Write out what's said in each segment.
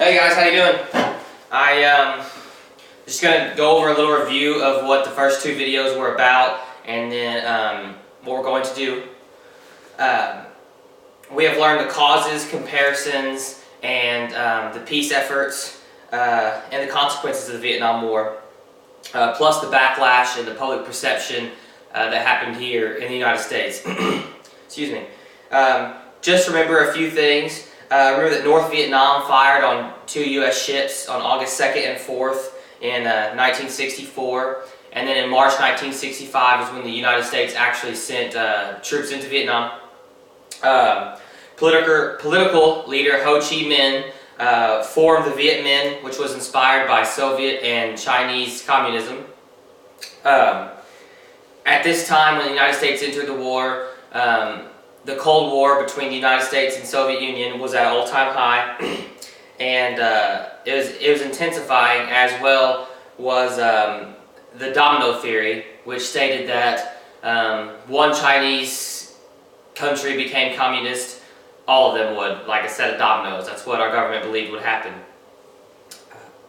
Hey guys, how you doing? Just gonna go over a little review of what the first two videos were about, and then what we're going to do. We have learned the causes, comparisons, and the peace efforts, and the consequences of the Vietnam War, plus the backlash and the public perception that happened here in the United States. Excuse me. Just remember a few things. Remember that North Vietnam fired on two U.S. ships on August 2nd and 4th in 1964. And then in March 1965 is when the United States actually sent troops into Vietnam. Political leader Ho Chi Minh formed the Viet Minh, which was inspired by Soviet and Chinese communism. At this time, when the United States entered the war, the Cold War between the United States and Soviet Union was at an all-time high, and it was intensifying, as well was the domino theory, which stated that one Chinese country became communist, all of them would, like a set of dominoes. That's what our government believed would happen.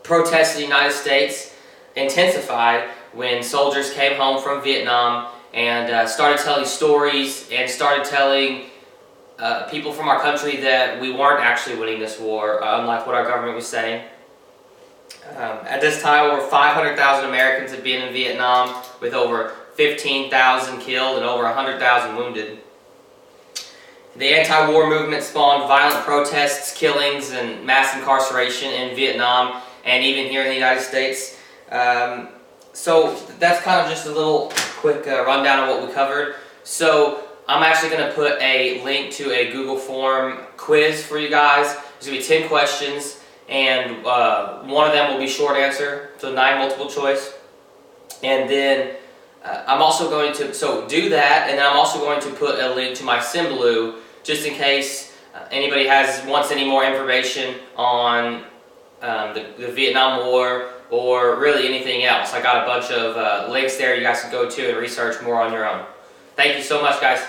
Protests in the United States intensified when soldiers came home from Vietnam and started telling stories and started telling people from our country that we weren't actually winning this war, unlike what our government was saying. At this time, over 500,000 Americans had been in Vietnam, with over 15,000 killed and over 100,000 wounded. The anti-war movement spawned violent protests, killings, and mass incarceration in Vietnam and even here in the United States. So that's kind of just a little quick rundown of what we covered. So I'm actually going to put a link to a Google form quiz for you guys. There's going to be 10 questions, and one of them will be short answer, so 9 multiple choice. And then I'm also going to do that, and then I'm also going to put a link to my Symbaloo, just in case anybody wants any more information on the Vietnam War, or really anything else. I got a bunch of links there you guys can go to and research more on your own. Thank you so much, guys.